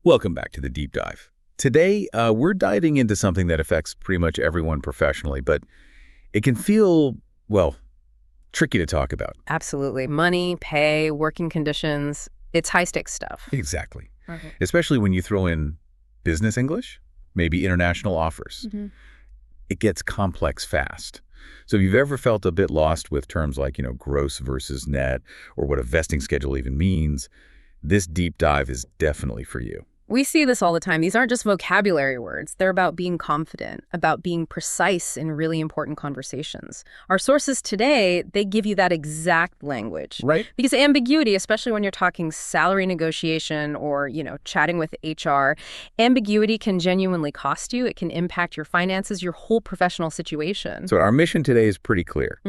Welcome back to the Deep Dive. Today, we're diving into something that affects pretty much everyone professionally, but it can feel, well, tricky to talk about. Absolutely. Money, pay, working conditions, it's high-stakes stuff. Exactly. Especially when you throw in business English, maybe international offers. It gets complex fast. So if you've ever felt a bit lost with terms like, gross versus net, or what a vesting schedule even means, this deep dive is definitely for you. We see this all the time. These aren't just vocabulary words. They're about being confident, about being precise in really important conversations. Our sources today, they give you that exact language. Right. Because ambiguity, especially when you're talking salary negotiation or, chatting with HR, ambiguity can genuinely cost you. It can impact your finances, your whole professional situation. So our mission today is pretty clear.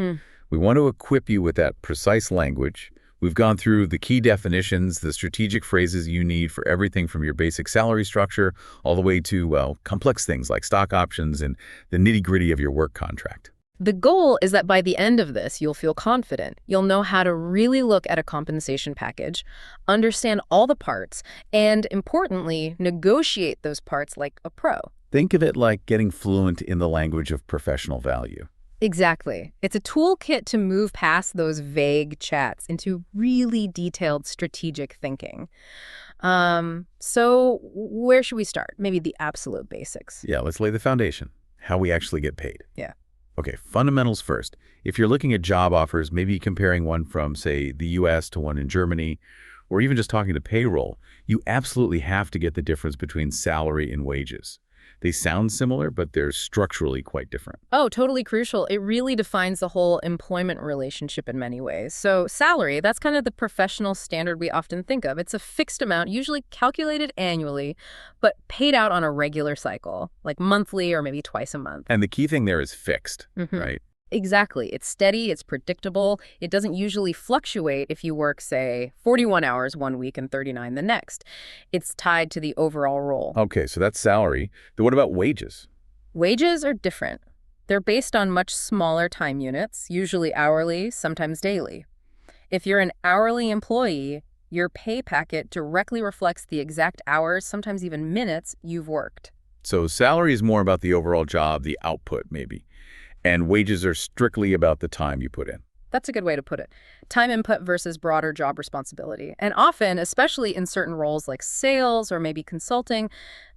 We want to equip you with that precise language. We've gone through the key definitions, the strategic phrases you need for everything from your basic salary structure all the way to, well, complex things like stock options and the nitty-gritty of your work contract. The goal is that by the end of this, you'll feel confident. You'll know how to really look at a compensation package, understand all the parts, and importantly, negotiate those parts like a pro. Think of it like getting fluent in the language of professional value. Exactly. It's a toolkit to move past those vague chats into really detailed strategic thinking. So where should we start? Maybe the absolute basics. Yeah, let's lay the foundation. How we actually get paid. Yeah. Okay, fundamentals first. If you're looking at job offers, maybe comparing one from, say, the US to one in Germany, or even just talking to payroll, you absolutely have to get the difference between salary and wages. They sound similar, but they're structurally quite different. Oh, totally crucial. It really defines the whole employment relationship in many ways. So salary, that's kind of the professional standard we often think of. It's a fixed amount, usually calculated annually, but paid out on a regular cycle, like monthly or maybe twice a month. And the key thing there is fixed, right? Exactly. It's steady, it's predictable. It doesn't usually fluctuate if you work, say, 41 hours one week and 39 the next. It's tied to the overall role. Okay, so that's salary. Then what about wages? Wages are different. They're based on much smaller time units, usually hourly, sometimes daily. If you're an hourly employee, your pay packet directly reflects the exact hours, sometimes even minutes, you've worked. So salary is more about the overall job, the output maybe. And wages are strictly about the time you put in. That's a good way to put it. Time input versus broader job responsibility. And often, especially in certain roles like sales or maybe consulting,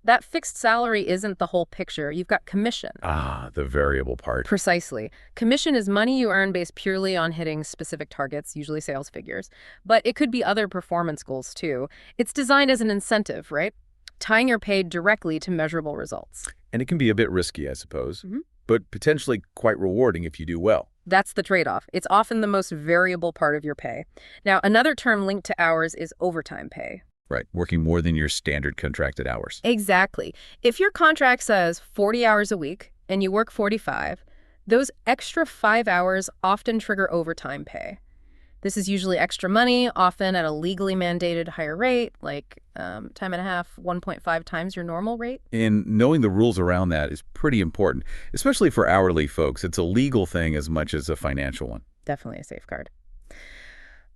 that fixed salary isn't the whole picture. You've got commission. Ah, the variable part. Precisely. Commission is money you earn based purely on hitting specific targets, usually sales figures. But it could be other performance goals too. It's designed as an incentive, right? Tying your pay directly to measurable results. And it can be a bit risky, I suppose. But potentially quite rewarding if you do well. That's the trade-off. It's often the most variable part of your pay. Now, another term linked to hours is overtime pay. Right, working more than your standard contracted hours. Exactly. If your contract says 40 hours a week and you work 45, those extra 5 hours often trigger overtime pay. This is usually extra money, often at a legally mandated higher rate, like time and a half, 1.5 times your normal rate. And knowing the rules around that is pretty important, especially for hourly folks. It's a legal thing as much as a financial one. Definitely a safeguard.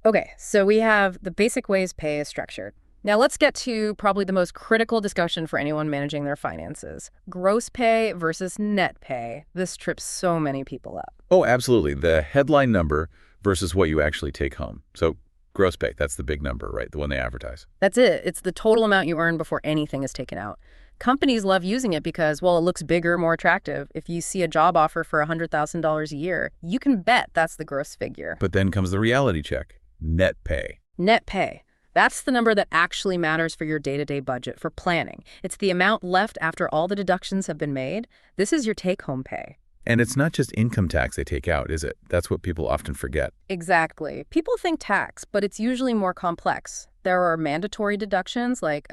Okay, so we have the basic ways pay is structured. Now let's get to probably the most critical discussion for anyone managing their finances. Gross pay versus net pay. This trips so many people up. Oh, absolutely. The headline number versus what you actually take home. So gross pay, that's the big number, right? The one they advertise. That's it. It's the total amount you earn before anything is taken out. Companies love using it because, well, it looks bigger, more attractive. If you see a job offer for $100,000 a year, you can bet that's the gross figure. But then comes the reality check, net pay. Net pay. That's the number that actually matters for your day-to-day budget, for planning. It's the amount left after all the deductions have been made. This is your take-home pay. And it's not just income tax they take out, is it? That's what people often forget. Exactly. People think tax, but it's usually more complex. There are mandatory deductions like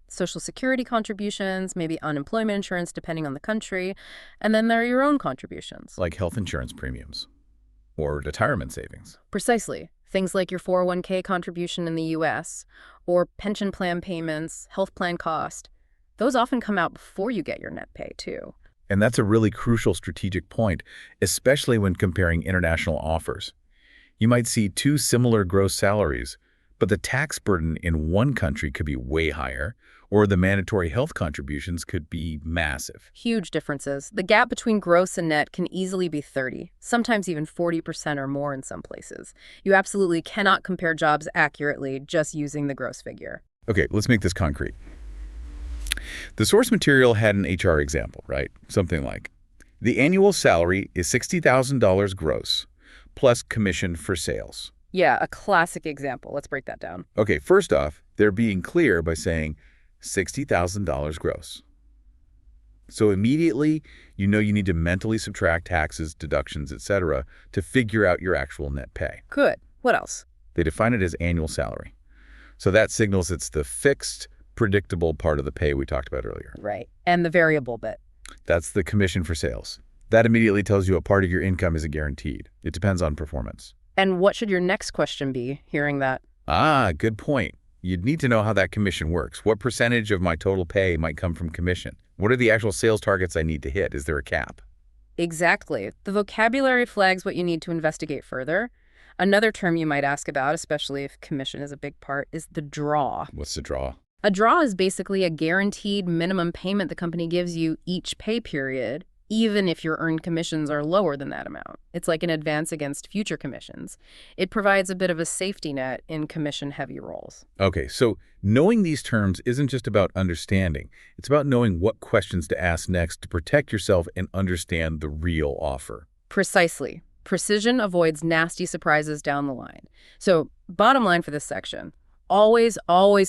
Social Security contributions, maybe unemployment insurance depending on the country, and then there are your own contributions. Like health insurance premiums or retirement savings. Precisely. Things like your 401k contribution in the U.S. or pension plan payments, health plan cost. Those often come out before you get your net pay, too. And that's a really crucial strategic point, especially when comparing international offers. You might see two similar gross salaries, but the tax burden in one country could be way higher, Or the mandatory health contributions could be massive. Huge differences. The gap between gross and net can easily be 30, sometimes even 40% or more in some places. You absolutely cannot compare jobs accurately just using the gross figure. Okay, let's make this concrete. The source material had an HR example, right? Something like, the annual salary is $60,000 gross, plus commission for sales. Yeah, a classic example. Let's break that down. Okay, first off, they're being clear by saying $60,000 gross. So immediately, you know you need to mentally subtract taxes, deductions, etc. to figure out your actual net pay. Good. What else? They define it as annual salary. So that signals it's the fixed, predictable part of the pay we talked about earlier. Right. And the variable bit. That's the commission for sales. That immediately tells you a part of your income isn't guaranteed. It depends on performance. And what should your next question be, hearing that? Ah, good point. You'd need to know how that commission works. What percentage of my total pay might come from commission? What are the actual sales targets I need to hit? Is there a cap? Exactly. The vocabulary flags what you need to investigate further. Another term you might ask about, especially if commission is a big part, is the draw. What's the draw? A draw is basically a guaranteed minimum payment the company gives you each pay period, even if your earned commissions are lower than that amount. It's like an advance against future commissions. It provides a bit of a safety net in commission-heavy roles. Okay, so knowing these terms isn't just about understanding. It's about knowing what questions to ask next to protect yourself and understand the real offer. Precisely. Precision avoids nasty surprises down the line. So, bottom line for this section, always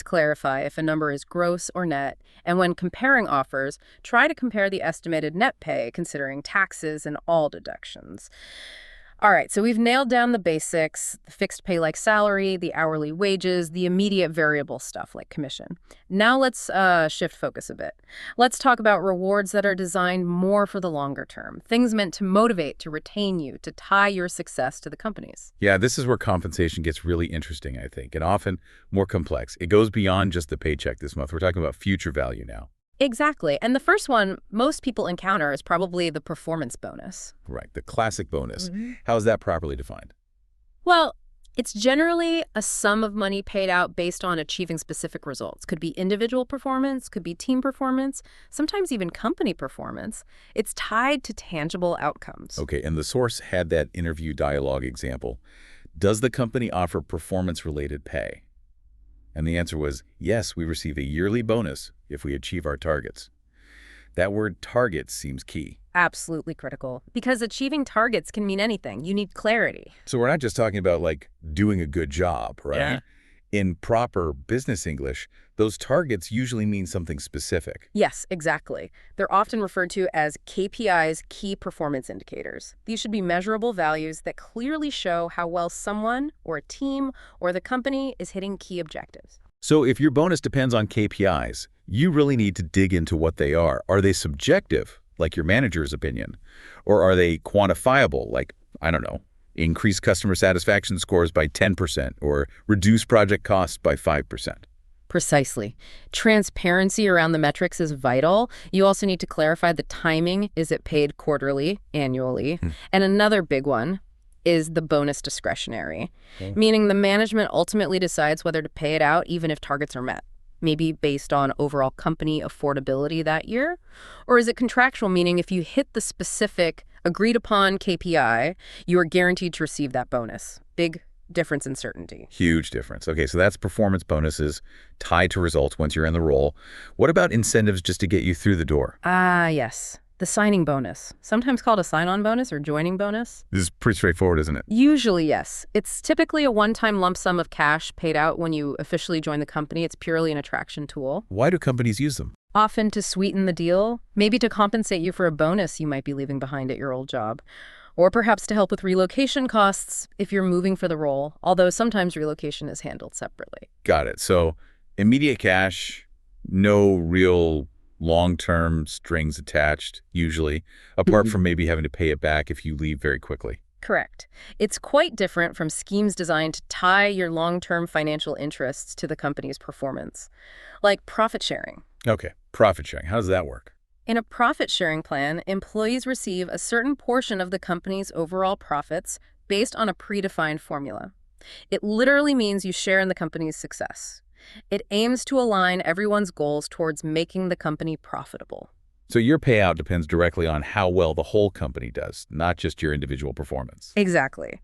clarify if a number is gross or net, and when comparing offers, try to compare the estimated net pay considering taxes and all deductions. All right, so we've nailed down the basics, the fixed pay like salary, the hourly wages, the immediate variable stuff like commission. Now let's shift focus a bit. Let's talk about rewards that are designed more for the longer term, things meant to motivate, to retain you, to tie your success to the company's. Yeah, this is where compensation gets really interesting, I think, and often more complex. It goes beyond just the paycheck this month. We're talking about future value now. Exactly. And the first one most people encounter is probably the performance bonus. Right, the classic bonus. How is that properly defined? Well, it's generally a sum of money paid out based on achieving specific results. Could be individual performance, could be team performance, sometimes even company performance. It's tied to tangible outcomes. Okay, and the source had that interview dialogue example. Does the company offer performance-related pay? And the answer was, yes, we receive a yearly bonus if we achieve our targets. That word targets seems key. Absolutely critical. Because achieving targets can mean anything. You need clarity. So we're not just talking about, like, doing a good job, right? Yeah. In proper business English, those targets usually mean something specific. Yes, exactly. They're often referred to as KPIs, key performance indicators. These should be measurable values that clearly show how well someone or a team or the company is hitting key objectives. So if your bonus depends on KPIs, you really need to dig into what they are. Are they subjective, like your manager's opinion? Or are they quantifiable, like, I don't know, increase customer satisfaction scores by 10% or reduce project costs by 5%? Precisely. Transparency around the metrics is vital. You also need to clarify the timing. Is it paid quarterly, annually? And another big one is the bonus discretionary, meaning the management ultimately decides whether to pay it out even if targets are met, maybe based on overall company affordability that year? Or is it contractual, meaning if you hit the specific agreed-upon KPI, you are guaranteed to receive that bonus? Big difference in certainty. Huge difference. Okay, so that's performance bonuses tied to results once you're in the role. What about incentives just to get you through the door? Ah, yes. The signing bonus, sometimes called a sign-on bonus or joining bonus. This is pretty straightforward, isn't it? Usually, yes. It's typically a one-time lump sum of cash paid out when you officially join the company. It's purely an attraction tool. Why do companies use them? Often to sweeten the deal, maybe to compensate you for a bonus you might be leaving behind at your old job. Or perhaps to help with relocation costs if you're moving for the role, although sometimes relocation is handled separately. Got it. So immediate cash, no real long-term strings attached, usually, apart from maybe having to pay it back if you leave very quickly. Correct. It's quite different from schemes designed to tie your long-term financial interests to the company's performance, like profit sharing. Okay, profit sharing. How does that work? In a profit-sharing plan, employees receive a certain portion of the company's overall profits based on a predefined formula. It literally means you share in the company's success. It aims to align everyone's goals towards making the company profitable. So your payout depends directly on how well the whole company does, not just your individual performance. Exactly.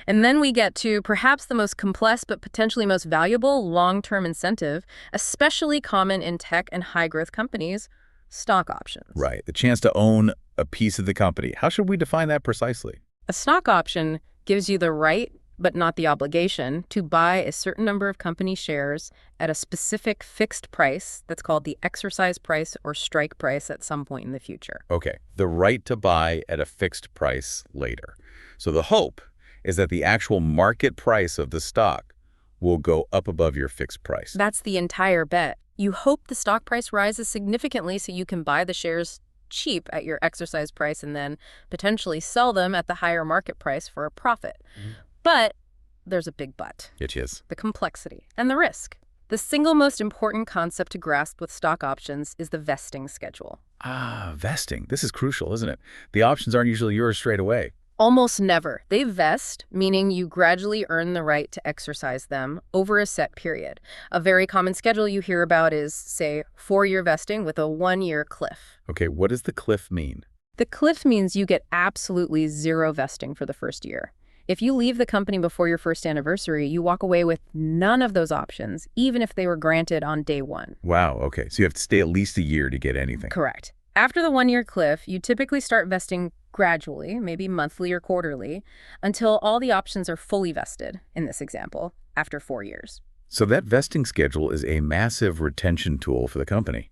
And then we get to perhaps the most complex but potentially most valuable long-term incentive, especially common in tech and high-growth companies, stock options. Right. The chance to own a piece of the company. How should we define that precisely? A stock option gives you the right, but not the obligation, to buy a certain number of company shares at a specific fixed price that's called the exercise price or strike price at some point in the future. Okay. The right to buy at a fixed price later. So the hope is that the actual market price of the stock will go up above your fixed price. That's the entire bet. You hope the stock price rises significantly so you can buy the shares cheap at your exercise price and then potentially sell them at the higher market price for a profit. But there's a big but. It is. The complexity and the risk. The single most important concept to grasp with stock options is the vesting schedule. Vesting. This is crucial, isn't it? The options aren't usually yours straight away. Almost never. They vest, meaning you gradually earn the right to exercise them over a set period. A very common schedule you hear about is, say, 4-year vesting with a 1-year cliff. Okay, what does the cliff mean? The cliff means you get absolutely zero vesting for the first year. If you leave the company before your first anniversary, you walk away with none of those options, even if they were granted on day 1. Wow, okay. So you have to stay at least a year to get anything. Correct. After the 1-year cliff, you typically start vesting gradually, maybe monthly or quarterly, until all the options are fully vested, in this example, after 4 years. So that vesting schedule is a massive retention tool for the company.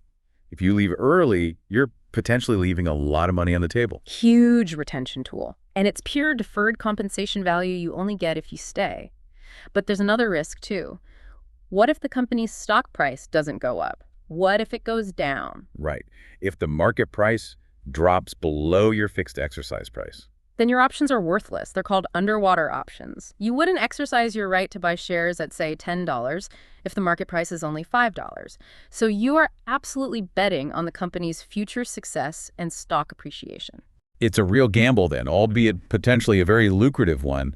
If you leave early, you're potentially leaving a lot of money on the table. Huge retention tool. And it's pure deferred compensation value you only get if you stay. But there's another risk, too. What if the company's stock price doesn't go up? What if it goes down? Right. If the market price drops below your fixed exercise price, then your options are worthless. They're called underwater options. You wouldn't exercise your right to buy shares at, say, $10 if the market price is only $5. So you are absolutely betting on the company's future success and stock appreciation. It's a real gamble then, albeit potentially a very lucrative one.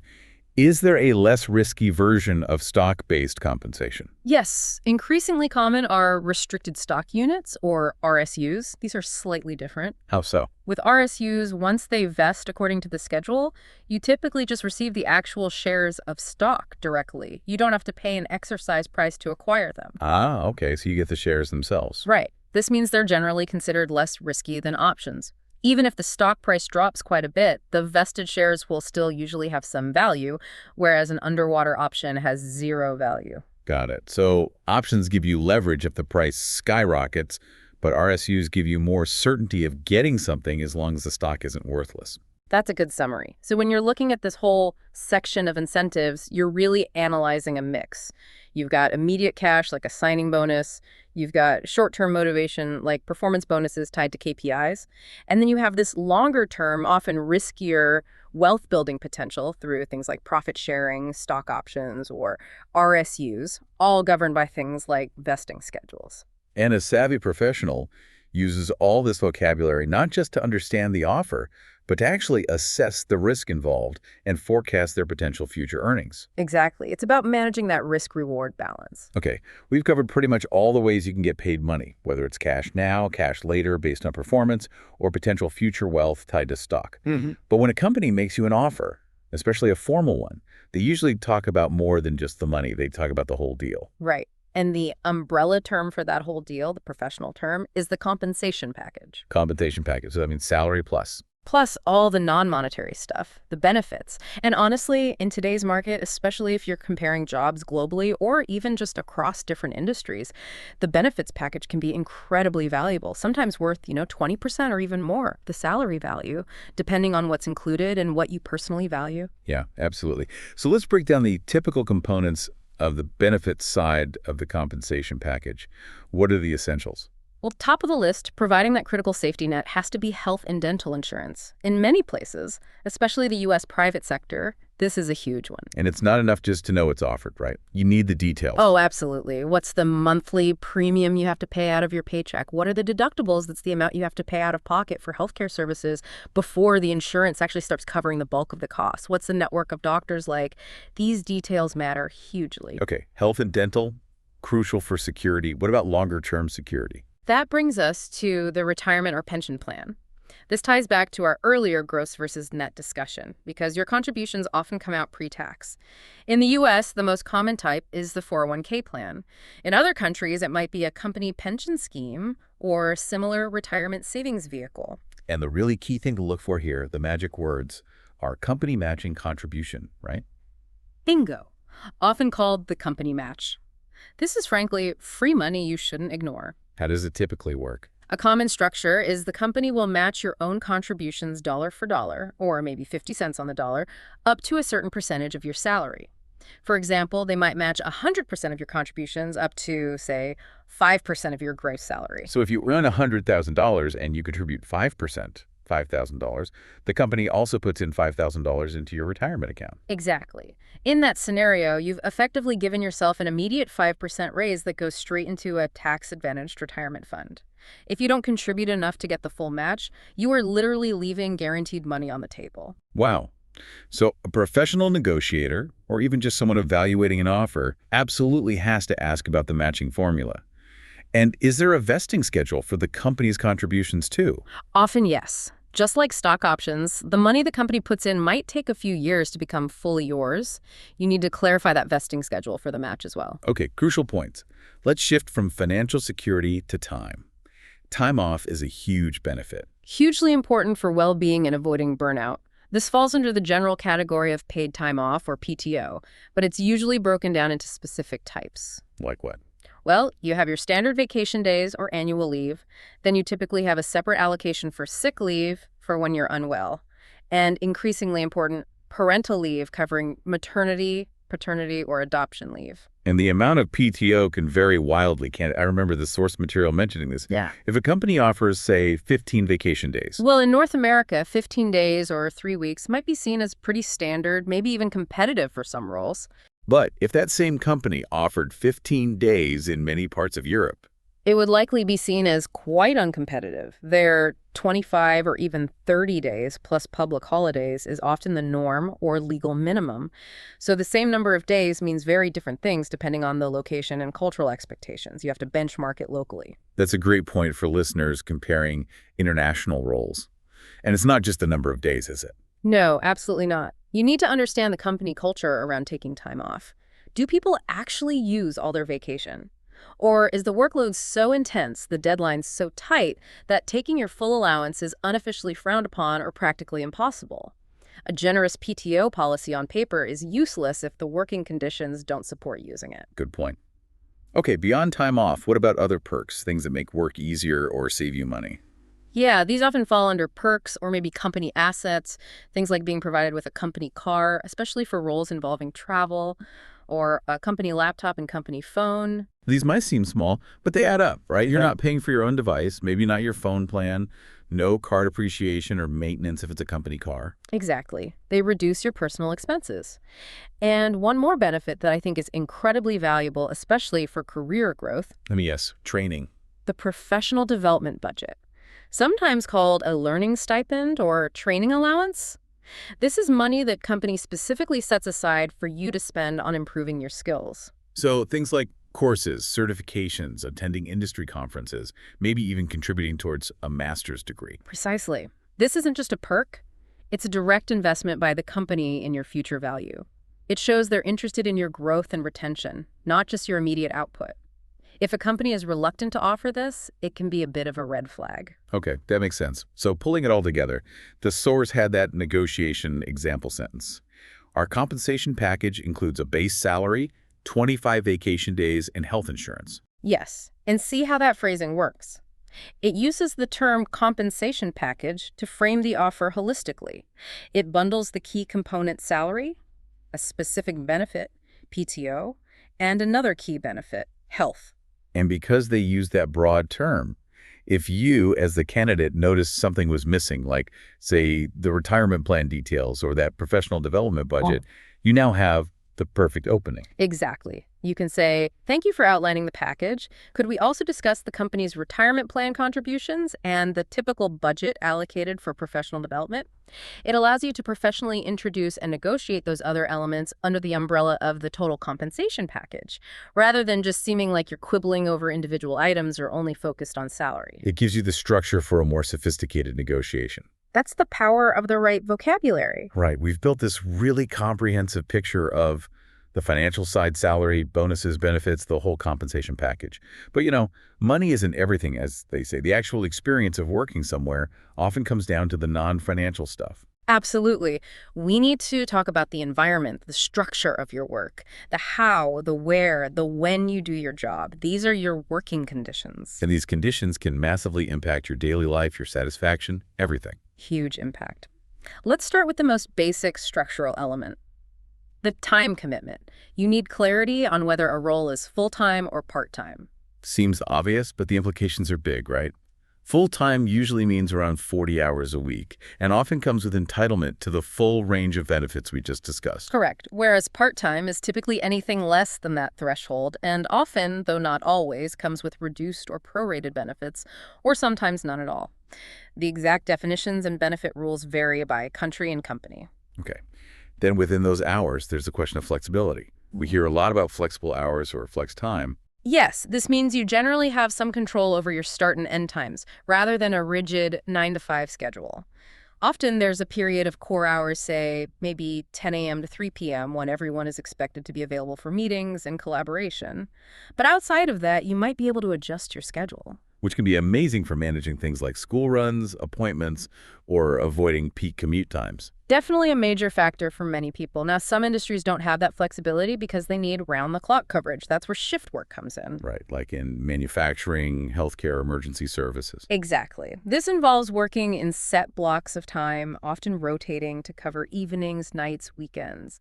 Is there a less risky version of stock-based compensation? Yes. Increasingly common are restricted stock units, or RSUs. These are slightly different. How so? With RSUs, once they vest according to the schedule, you typically just receive the actual shares of stock directly. You don't have to pay an exercise price to acquire them. Okay. So you get the shares themselves. Right. This means they're generally considered less risky than options. Even if the stock price drops quite a bit, the vested shares will still usually have some value, whereas an underwater option has zero value. Got it. So options give you leverage if the price skyrockets, but RSUs give you more certainty of getting something as long as the stock isn't worthless. That's a good summary. So when you're looking at this whole section of incentives, you're really analyzing a mix. You've got immediate cash, like a signing bonus. You've got short-term motivation, like performance bonuses tied to KPIs. And then you have this longer-term, often riskier wealth-building potential through things like profit sharing, stock options, or RSUs, all governed by things like vesting schedules. And a savvy professional uses all this vocabulary not just to understand the offer, but to actually assess the risk involved and forecast their potential future earnings. Exactly. It's about managing that risk-reward balance. Okay, we've covered pretty much all the ways you can get paid money, whether it's cash now, cash later based on performance, or potential future wealth tied to stock. But when a company makes you an offer, especially a formal one, they usually talk about more than just the money. They talk about the whole deal. Right. And the umbrella term for that whole deal, the professional term, is the compensation package. Compensation package. So that means salary plus. Plus all the non-monetary stuff, the benefits. And honestly, in today's market, especially if you're comparing jobs globally or even just across different industries, the benefits package can be incredibly valuable, sometimes worth, 20% or even more, the salary value, depending on what's included and what you personally value. Yeah, absolutely. So let's break down the typical components of the benefits side of the compensation package. What are the essentials? Well, top of the list, providing that critical safety net has to be health and dental insurance. In many places, especially the U.S. private sector, this is a huge one. And it's not enough just to know it's offered, right? You need the details. Oh, absolutely. What's the monthly premium you have to pay out of your paycheck? What are the deductibles? That's the amount you have to pay out of pocket for healthcare services before the insurance actually starts covering the bulk of the costs. What's the network of doctors like? These details matter hugely. Okay, health and dental, crucial for security. What about longer-term security? That brings us to the retirement or pension plan. This ties back to our earlier gross versus net discussion, because your contributions often come out pre-tax. In the U.S., the most common type is the 401k plan. In other countries, it might be a company pension scheme or similar retirement savings vehicle. And the really key thing to look for here, the magic words, are company matching contribution, right? Bingo! Often called the company match. This is frankly free money you shouldn't ignore. How does it typically work? A common structure is the company will match your own contributions dollar for dollar, or maybe 50 cents on the dollar, up to a certain percentage of your salary. For example, they might match 100% of your contributions up to, say, 5% of your gross salary. So if you earn $100,000 and you contribute 5%, $5,000, the company also puts in $5,000 into your retirement account. Exactly. In that scenario, you've effectively given yourself an immediate 5% raise that goes straight into a tax-advantaged retirement fund. If you don't contribute enough to get the full match, you are literally leaving guaranteed money on the table. Wow. So a professional negotiator, or even just someone evaluating an offer, absolutely has to ask about the matching formula. And is there a vesting schedule for the company's contributions too? Often, yes. Just like stock options, the money the company puts in might take a few years to become fully yours. You need to clarify that vesting schedule for the match as well. Okay, crucial points. Let's shift from financial security to time. Time off is a huge benefit. Hugely important for well-being and avoiding burnout. This falls under the general category of paid time off, or PTO, but it's usually broken down into specific types. Like what? Well, you have your standard vacation days or annual leave. Then you typically have a separate allocation for sick leave for when you're unwell. And increasingly important, parental leave covering maternity, paternity, or adoption leave. And the amount of PTO can vary wildly, can't it? I remember the source material mentioning this. Yeah. If a company offers, say, 15 vacation days. Well, in North America, 15 days or 3 weeks might be seen as pretty standard, maybe even competitive for some roles. But if that same company offered 15 days in many parts of Europe, it would likely be seen as quite uncompetitive. Their 25 or even 30 days plus public holidays is often the norm or legal minimum. So the same number of days means very different things depending on the location and cultural expectations. You have to benchmark it locally. That's a great point for listeners comparing international roles. And it's not just the number of days, is it? No, absolutely not. You need to understand the company culture around taking time off. Do people actually use all their vacation? Or is the workload so intense, the deadline's so tight, that taking your full allowance is unofficially frowned upon or practically impossible? A generous PTO policy on paper is useless if the working conditions don't support using it. Good point. Okay, beyond time off, what about other perks, things that make work easier or save you money? Yeah, these often fall under perks or maybe company assets, things like being provided with a company car, especially for roles involving travel, or a company laptop and company phone. These might seem small, but they add up, right? You're not paying for your own device, maybe not your phone plan, no car depreciation or maintenance if it's a company car. Exactly. They reduce your personal expenses. And one more benefit that I think is incredibly valuable, especially for career growth. Yes, training. The professional development budget, sometimes called a learning stipend or training allowance. This is money that company specifically sets aside for you to spend on improving your skills. So things like courses, certifications, attending industry conferences, maybe even contributing towards a master's degree. Precisely. This isn't just a perk. It's a direct investment by the company in your future value. It shows they're interested in your growth and retention, not just your immediate output. If a company is reluctant to offer this, it can be a bit of a red flag. Okay, that makes sense. So pulling it all together, the source had that negotiation example sentence. Our compensation package includes a base salary, 25 vacation days, and health insurance. Yes, and see how that phrasing works. It uses the term compensation package to frame the offer holistically. It bundles the key component salary, a specific benefit, PTO, and another key benefit, health. And because they use that broad term, if you, as the candidate, noticed something was missing, like, say, the retirement plan details or that professional development budget, you now have the perfect opening. Exactly. You can say, thank you for outlining the package. Could we also discuss the company's retirement plan contributions and the typical budget allocated for professional development? It allows you to professionally introduce and negotiate those other elements under the umbrella of the total compensation package, rather than just seeming like you're quibbling over individual items or only focused on salary. It gives you the structure for a more sophisticated negotiation. That's the power of the right vocabulary. Right. We've built this really comprehensive picture of the financial side, salary, bonuses, benefits, the whole compensation package. But, money isn't everything, as they say. The actual experience of working somewhere often comes down to the non-financial stuff. Absolutely. We need to talk about the environment, the structure of your work, the how, the where, the when you do your job. These are your working conditions. And these conditions can massively impact your daily life, your satisfaction, everything. Huge impact. Let's start with the most basic structural element. The time commitment. You need clarity on whether a role is full-time or part-time. Seems obvious, but the implications are big, right? Full-time usually means around 40 hours a week, and often comes with entitlement to the full range of benefits we just discussed. Correct. Whereas part-time is typically anything less than that threshold, and often, though not always, comes with reduced or prorated benefits, or sometimes none at all. The exact definitions and benefit rules vary by country and company. Okay. Then within those hours, there's the question of flexibility. We hear a lot about flexible hours or flex time. Yes, this means you generally have some control over your start and end times, rather than a rigid 9-to-5 schedule. Often there's a period of core hours, say, maybe 10 a.m. to 3 p.m., when everyone is expected to be available for meetings and collaboration. But outside of that, you might be able to adjust your schedule. Which can be amazing for managing things like school runs, appointments, or avoiding peak commute times. Definitely a major factor for many people. Now, some industries don't have that flexibility because they need round-the-clock coverage. That's where shift work comes in. Right, like in manufacturing, healthcare, emergency services. Exactly. This involves working in set blocks of time, often rotating to cover evenings, nights, weekends.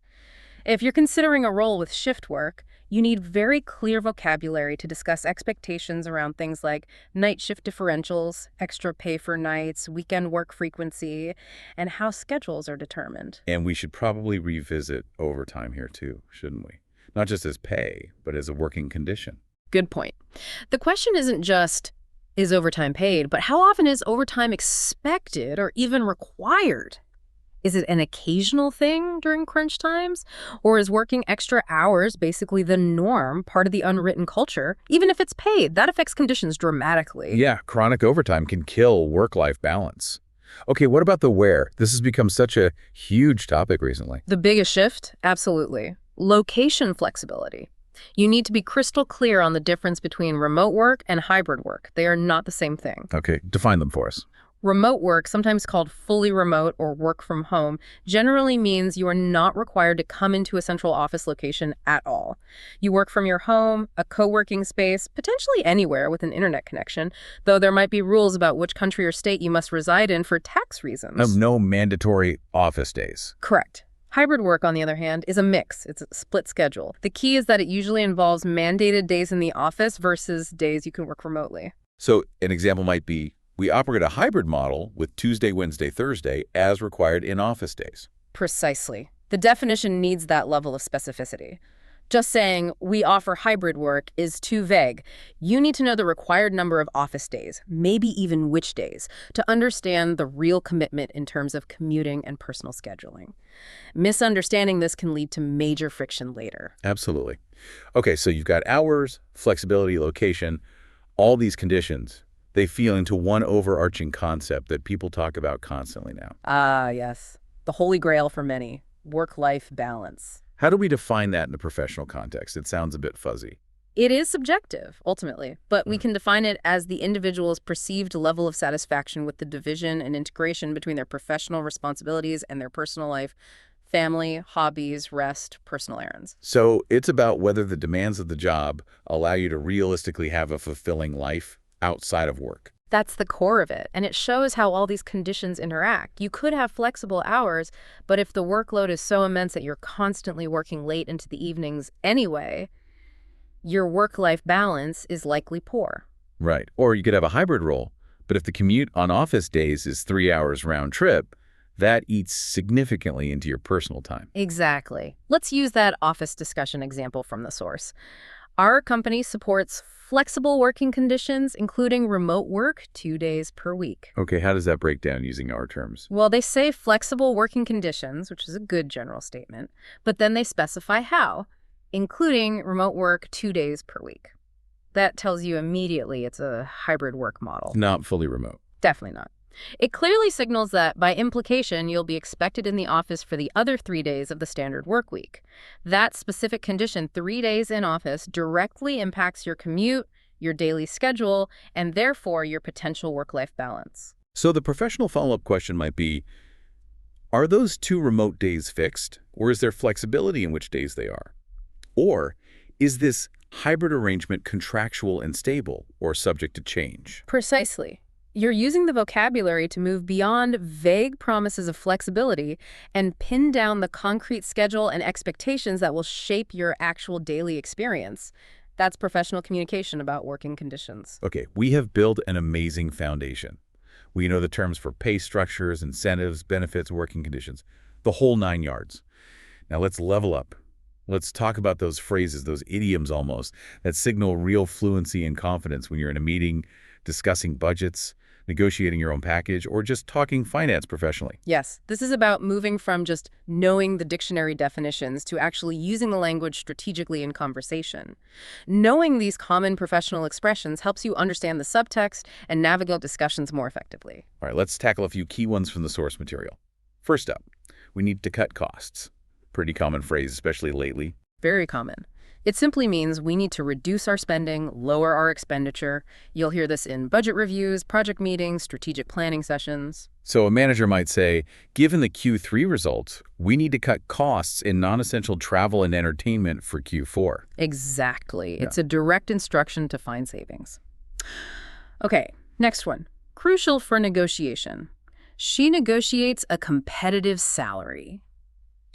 If you're considering a role with shift work, you need very clear vocabulary to discuss expectations around things like night shift differentials, extra pay for nights, weekend work frequency, and how schedules are determined. And we should probably revisit overtime here too, shouldn't we? Not just as pay, but as a working condition. Good point. The question isn't just, is overtime paid, but how often is overtime expected or even required? Is it an occasional thing during crunch times? Or is working extra hours basically the norm, part of the unwritten culture? Even if it's paid, that affects conditions dramatically. Yeah, chronic overtime can kill work-life balance. Okay, what about the where? This has become such a huge topic recently. The biggest shift? Absolutely. Location flexibility. You need to be crystal clear on the difference between remote work and hybrid work. They are not the same thing. Okay, define them for us. Remote work, sometimes called fully remote or work from home, generally means you are not required to come into a central office location at all. You work from your home, a co-working space, potentially anywhere with an internet connection, though there might be rules about which country or state you must reside in for tax reasons. No mandatory office days. Correct. Hybrid work, on the other hand, is a mix. It's a split schedule. The key is that it usually involves mandated days in the office versus days you can work remotely. So an example might be, we operate a hybrid model with Tuesday, Wednesday, Thursday as required in office days. Precisely. The definition needs that level of specificity. Just saying, we offer hybrid work is too vague. You need to know the required number of office days, maybe even which days, to understand the real commitment in terms of commuting and personal scheduling. Misunderstanding this can lead to major friction later. Absolutely. Okay, so you've got hours, flexibility, location, all these conditions. They feel into one overarching concept that people talk about constantly now. Ah, yes. The holy grail for many, work-life balance. How do we define that in a professional context? It sounds a bit fuzzy. It is subjective, ultimately, but we can define it as the individual's perceived level of satisfaction with the division and integration between their professional responsibilities and their personal life, family, hobbies, rest, personal errands. So it's about whether the demands of the job allow you to realistically have a fulfilling life outside of work. That's the core of it, and it shows how all these conditions interact. You could have flexible hours, but if the workload is so immense that you're constantly working late into the evenings anyway, your work-life balance is likely poor. Right. Or you could have a hybrid role, but if the commute on office days is 3 hours round trip, that eats significantly into your personal time. Exactly. Let's use that office discussion example from the source. Our company supports flexible working conditions, including remote work 2 days per week. Okay, how does that break down using our terms? Well, they say flexible working conditions, which is a good general statement, but then they specify how, including remote work 2 days per week. That tells you immediately it's a hybrid work model. Not fully remote. Definitely not. It clearly signals that, by implication, you'll be expected in the office for the other 3 days of the standard work week. That specific condition, 3 days in office, directly impacts your commute, your daily schedule, and therefore your potential work-life balance. So the professional follow-up question might be, are those 2 remote days fixed, or is there flexibility in which days they are? Or is this hybrid arrangement contractual and stable, or subject to change? Precisely. You're using the vocabulary to move beyond vague promises of flexibility and pin down the concrete schedule and expectations that will shape your actual daily experience. That's professional communication about working conditions. Okay, we have built an amazing foundation. We know the terms for pay structures, incentives, benefits, working conditions, the whole 9 yards. Now let's level up. Let's talk about those phrases, those idioms almost, that signal real fluency and confidence when you're in a meeting, discussing budgets, negotiating your own package, or just talking finance professionally. Yes, this is about moving from just knowing the dictionary definitions to actually using the language strategically in conversation. Knowing these common professional expressions helps you understand the subtext and navigate discussions more effectively. All right, let's tackle a few key ones from the source material. First up, we need to cut costs. Pretty common phrase, especially lately. Very common. It simply means we need to reduce our spending, lower our expenditure. You'll hear this in budget reviews, project meetings, strategic planning sessions. So a manager might say, given the Q3 results, we need to cut costs in non-essential travel and entertainment for Q4. Exactly. Yeah. It's a direct instruction to find savings. Okay, next one. Crucial for negotiation. She negotiates a competitive salary.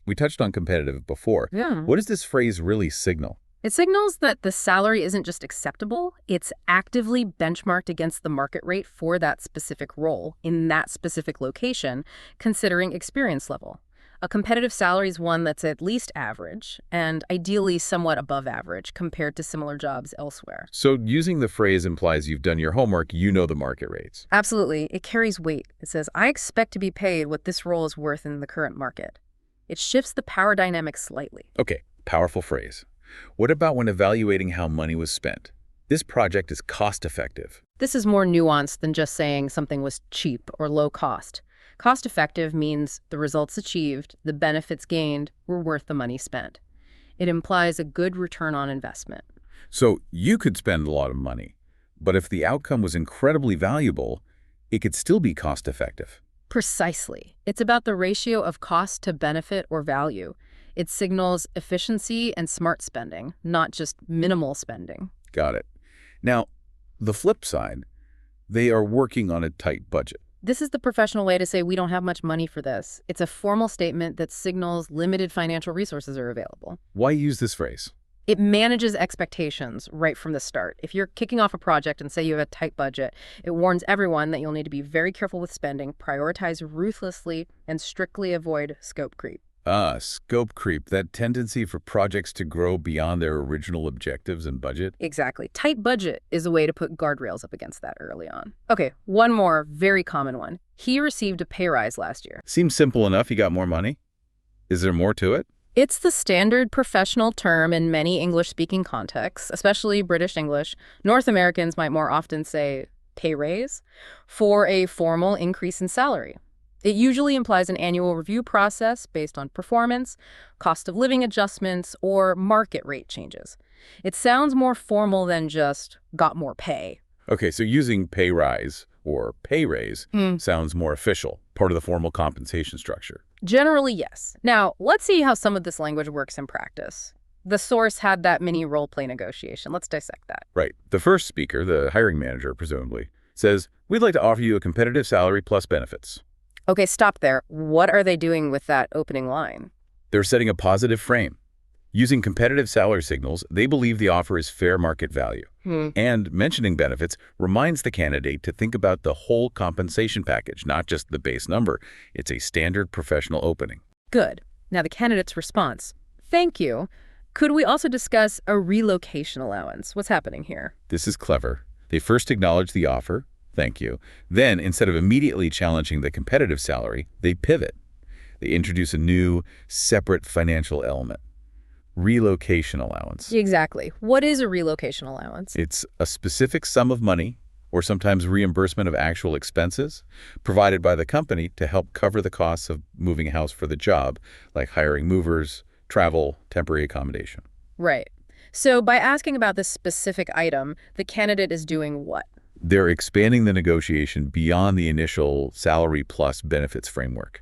We touched on competitive before. Yeah. What does this phrase really signal? It signals that the salary isn't just acceptable, it's actively benchmarked against the market rate for that specific role in that specific location, considering experience level. A competitive salary is one that's at least average and ideally somewhat above average compared to similar jobs elsewhere. So using the phrase implies you've done your homework, you know the market rates. Absolutely. It carries weight. It says, I expect to be paid what this role is worth in the current market. It shifts the power dynamic slightly. Okay, powerful phrase. What about when evaluating how money was spent? This project is cost-effective. This is more nuanced than just saying something was cheap or low cost. Cost-effective means the results achieved, the benefits gained, were worth the money spent. It implies a good return on investment. So you could spend a lot of money, but if the outcome was incredibly valuable, it could still be cost-effective. Precisely. It's about the ratio of cost to benefit or value. It signals efficiency and smart spending, not just minimal spending. Got it. Now, the flip side, they are working on a tight budget. This is the professional way to say we don't have much money for this. It's a formal statement that signals limited financial resources are available. Why use this phrase? It manages expectations right from the start. If you're kicking off a project and say you have a tight budget, it warns everyone that you'll need to be very careful with spending, prioritize ruthlessly, and strictly avoid scope creep. Scope creep, that tendency for projects to grow beyond their original objectives and budget. Exactly. Tight budget is a way to put guardrails up against that early on. Okay, one more very common one. He received a pay rise last year. Seems simple enough. He got more money. Is there more to it? It's the standard professional term in many English-speaking contexts, especially British English. North Americans might more often say pay raise for a formal increase in salary. It usually implies an annual review process based on performance, cost of living adjustments, or market rate changes. It sounds more formal than just got more pay. Okay, so using pay rise or pay raise sounds more official, part of the formal compensation structure. Generally, yes. Now, let's see how some of this language works in practice. The source had that mini role-play negotiation. Let's dissect that. Right. The first speaker, the hiring manager, presumably, says, we'd like to offer you a competitive salary plus benefits. Okay, stop there. What are they doing with that opening line? They're setting a positive frame. Using competitive salary signals, they believe the offer is fair market value. And mentioning benefits reminds the candidate to think about the whole compensation package, not just the base number. It's a standard professional opening. Good. Now the candidate's response. Thank you. Could we also discuss a relocation allowance? What's happening here? This is clever. They first acknowledge the offer, thank you. Then, instead of immediately challenging the competitive salary, they pivot. They introduce a new, separate financial element. Relocation allowance. Exactly. What is a relocation allowance? It's a specific sum of money, or sometimes reimbursement of actual expenses, provided by the company to help cover the costs of moving a house for the job, like hiring movers, travel, temporary accommodation. Right. So by asking about this specific item, the candidate is doing what? They're expanding the negotiation beyond the initial salary plus benefits framework.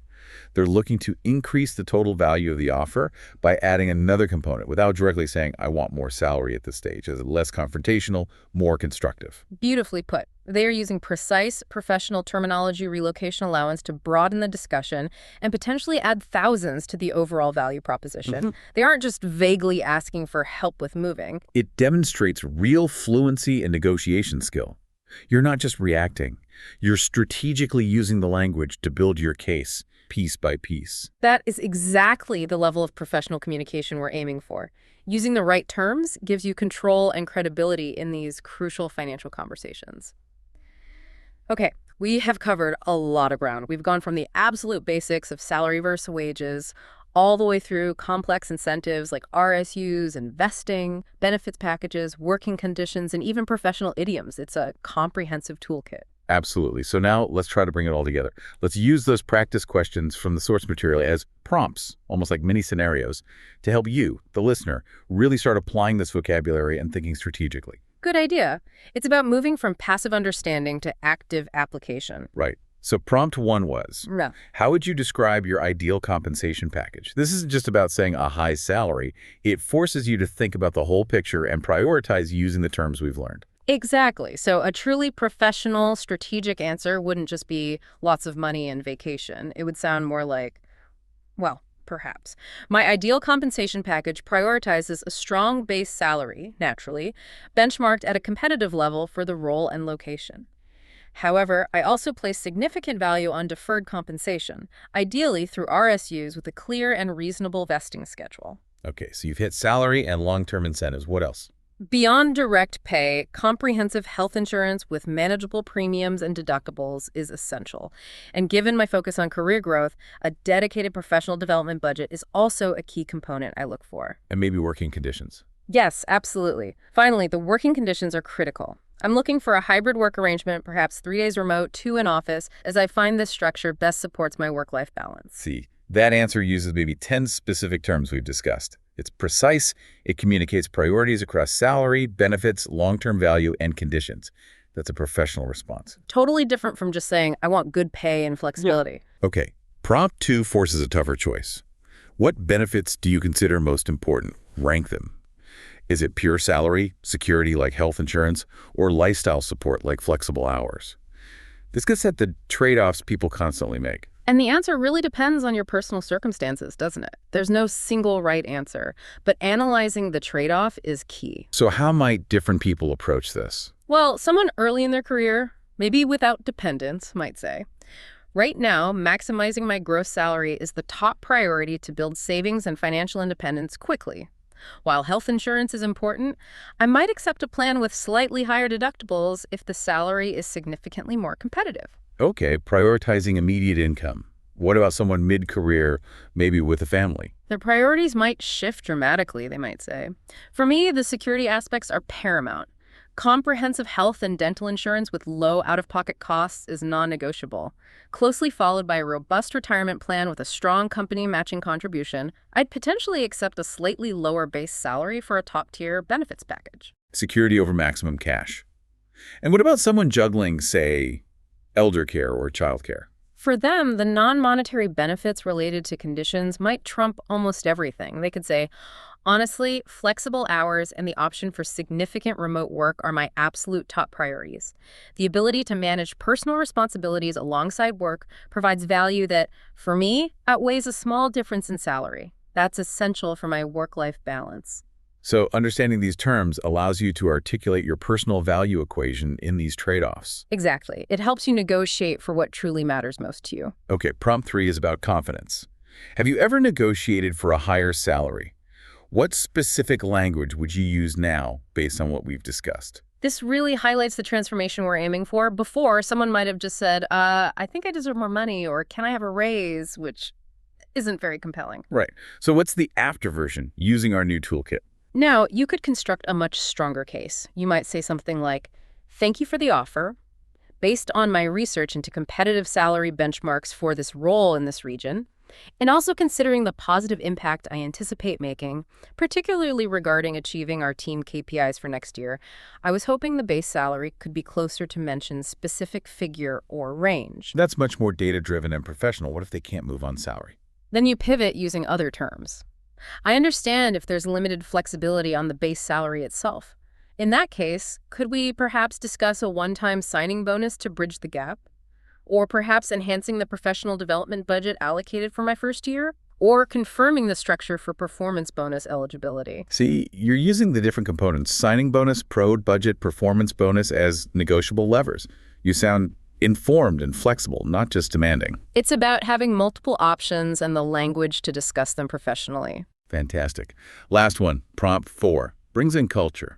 They're looking to increase the total value of the offer by adding another component without directly saying, I want more salary at this stage. It's less confrontational, more constructive. Beautifully put. They are using precise professional terminology relocation allowance to broaden the discussion and potentially add thousands to the overall value proposition. They aren't just vaguely asking for help with moving. It demonstrates real fluency and negotiation skill. You're not just reacting. You're strategically using the language to build your case, piece by piece. That is exactly the level of professional communication we're aiming for. Using the right terms gives you control and credibility in these crucial financial conversations. Okay, we have covered a lot of ground. We've gone from the absolute basics of salary versus wages all the way through complex incentives like RSUs, investing, benefits packages, working conditions, and even professional idioms. It's a comprehensive toolkit. Absolutely. So now let's try to bring it all together. Let's use those practice questions from the source material as prompts, almost like mini scenarios, to help you, the listener, really start applying this vocabulary and thinking strategically. Good idea. It's about moving from passive understanding to active application. Right. So prompt 1 was, how would you describe your ideal compensation package? This isn't just about saying a high salary. It forces you to think about the whole picture and prioritize using the terms we've learned. Exactly. So a truly professional, strategic answer wouldn't just be lots of money and vacation. It would sound more like, well, perhaps. My ideal compensation package prioritizes a strong base salary, naturally, benchmarked at a competitive level for the role and location. However, I also place significant value on deferred compensation, ideally through RSUs with a clear and reasonable vesting schedule. Okay, so you've hit salary and long-term incentives. What else? Beyond direct pay, comprehensive health insurance with manageable premiums and deductibles is essential. And given my focus on career growth, a dedicated professional development budget is also a key component I look for. And maybe working conditions. Yes, absolutely. Finally, the working conditions are critical. I'm looking for a hybrid work arrangement, perhaps 3 days remote, 2 in office, as I find this structure best supports my work-life balance. See, that answer uses maybe 10 specific terms we've discussed. It's precise, it communicates priorities across salary, benefits, long-term value, and conditions. That's a professional response. Totally different from just saying, I want good pay and flexibility. Okay, prompt 2 forces a tougher choice. What benefits do you consider most important? Rank them. Is it pure salary, security like health insurance, or lifestyle support like flexible hours? This gets at the trade-offs people constantly make. And the answer really depends on your personal circumstances, doesn't it? There's no single right answer, but analyzing the trade-off is key. So how might different people approach this? Well, someone early in their career, maybe without dependents, might say, right now, maximizing my gross salary is the top priority to build savings and financial independence quickly. While health insurance is important, I might accept a plan with slightly higher deductibles if the salary is significantly more competitive. Okay, prioritizing immediate income. What about someone mid-career, maybe with a family? Their priorities might shift dramatically, they might say. For me, the security aspects are paramount. Comprehensive health and dental insurance with low out-of-pocket costs is non-negotiable. Closely followed by a robust retirement plan with a strong company matching contribution, I'd potentially accept a slightly lower base salary for a top-tier benefits package. Security over maximum cash. And what about someone juggling, say, elder care or child care? For them, the non-monetary benefits related to conditions might trump almost everything. They could say, honestly, flexible hours and the option for significant remote work are my absolute top priorities. The ability to manage personal responsibilities alongside work provides value that, for me, outweighs a small difference in salary. That's essential for my work-life balance. So understanding these terms allows you to articulate your personal value equation in these trade-offs. Exactly. It helps you negotiate for what truly matters most to you. Okay, prompt 3 is about confidence. Have you ever negotiated for a higher salary? What specific language would you use now based on what we've discussed? This really highlights the transformation we're aiming for. Before, someone might have just said, I think I deserve more money, or can I have a raise, which isn't very compelling. Right. So what's the after version using our new toolkit? Now, you could construct a much stronger case. You might say something like, thank you for the offer. Based on my research into competitive salary benchmarks for this role in this region, and also considering the positive impact I anticipate making, particularly regarding achieving our team KPIs for next year, I was hoping the base salary could be closer to mention specific figure or range. That's much more data-driven and professional. What if they can't move on salary? Then you pivot using other terms. I understand if there's limited flexibility on the base salary itself. In that case, could we perhaps discuss a one-time signing bonus to bridge the gap? Or perhaps enhancing the professional development budget allocated for my first year? Or confirming the structure for performance bonus eligibility? See, you're using the different components, signing bonus, prod budget, performance bonus, as negotiable levers. You sound informed and flexible, not just demanding. It's about having multiple options and the language to discuss them professionally. Fantastic. Last one, prompt 4, brings in culture.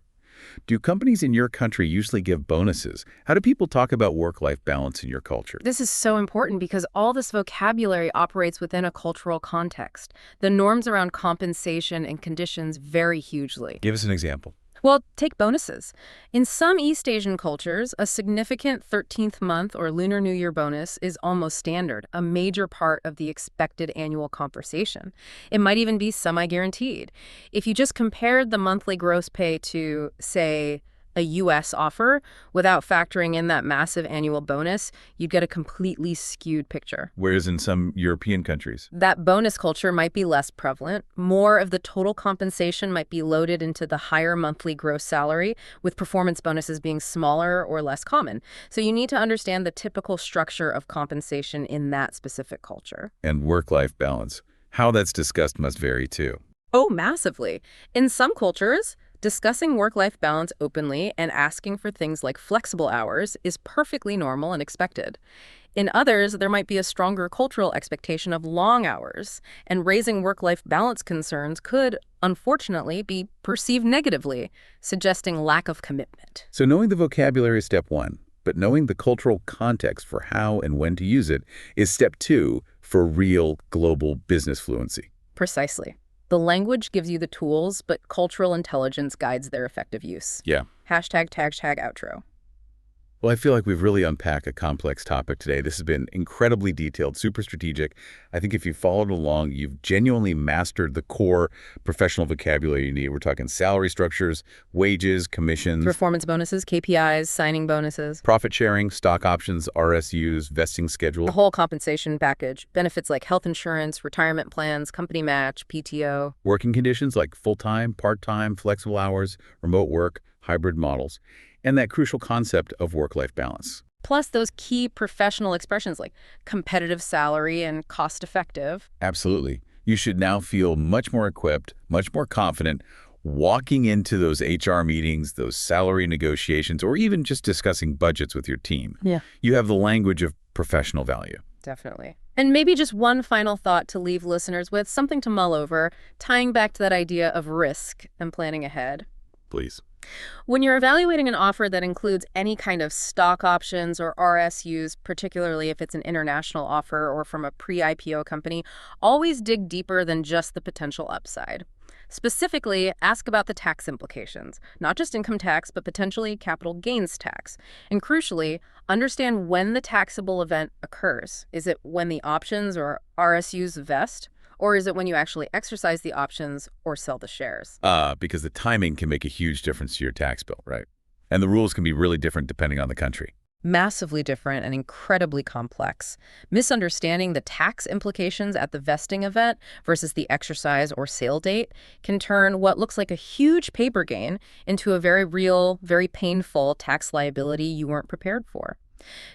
Do companies in your country usually give bonuses? How do people talk about work-life balance in your culture? This is so important because all this vocabulary operates within a cultural context. The norms around compensation and conditions vary hugely. Give us an example. Well, take bonuses. In some East Asian cultures, a significant 13th month or Lunar New Year bonus is almost standard, a major part of the expected annual compensation. It might even be semi-guaranteed. If you just compared the monthly gross pay to, say, a U.S. offer without factoring in that massive annual bonus, you'd get a completely skewed picture. Whereas in some European countries, that bonus culture might be less prevalent. More of the total compensation might be loaded into the higher monthly gross salary, with performance bonuses being smaller or less common. So you need to understand the typical structure of compensation in that specific culture. And work-life balance. How that's discussed must vary too. Oh, massively. In some cultures, discussing work-life balance openly and asking for things like flexible hours is perfectly normal and expected. In others, there might be a stronger cultural expectation of long hours, and raising work-life balance concerns could, unfortunately, be perceived negatively, suggesting lack of commitment. So knowing the vocabulary is step 1, but knowing the cultural context for how and when to use it is step 2 for real global business fluency. Precisely. The language gives you the tools, but cultural intelligence guides their effective use. Yeah. Hashtag outro. Well, I feel like we've really unpacked a complex topic today. This has been incredibly detailed, super strategic. I think if you followed along, you've genuinely mastered the core professional vocabulary you need. We're talking salary structures, wages, commissions, performance bonuses, KPIs, signing bonuses, profit sharing, stock options, RSUs, vesting schedule. The whole compensation package. Benefits like health insurance, retirement plans, company match, PTO. Working conditions like full-time, part-time, flexible hours, remote work, hybrid models. And that crucial concept of work-life balance. Plus those key professional expressions like competitive salary and cost-effective. Absolutely. You should now feel much more equipped, much more confident, walking into those HR meetings, those salary negotiations, or even just discussing budgets with your team. Yeah. You have the language of professional value. Definitely. And maybe just one final thought to leave listeners with, something to mull over, tying back to that idea of risk and planning ahead. Please. When you're evaluating an offer that includes any kind of stock options or RSUs, particularly if it's an international offer or from a pre-IPO company, always dig deeper than just the potential upside. Specifically, ask about the tax implications, not just income tax, but potentially capital gains tax. And crucially, understand when the taxable event occurs. Is it when the options or RSUs vest? Or is it when you actually exercise the options or sell the shares? Because the timing can make a huge difference to your tax bill, right? And the rules can be really different depending on the country. Massively different and incredibly complex. Misunderstanding the tax implications at the vesting event versus the exercise or sale date can turn what looks like a huge paper gain into a very real, very painful tax liability you weren't prepared for.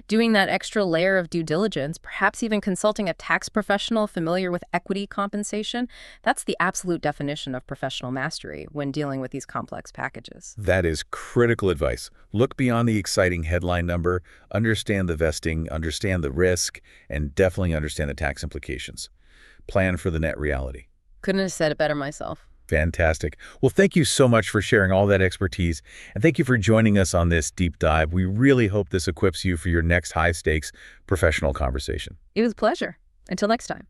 Doing that extra layer of due diligence, perhaps even consulting a tax professional familiar with equity compensation, that's the absolute definition of professional mastery when dealing with these complex packages. That is critical advice. Look beyond the exciting headline number, understand the vesting, understand the risk, and definitely understand the tax implications. Plan for the net reality. Couldn't have said it better myself. Fantastic. Well, thank you so much for sharing all that expertise, and thank you for joining us on this deep dive. We really hope this equips you for your next high-stakes professional conversation. It was a pleasure. Until next time.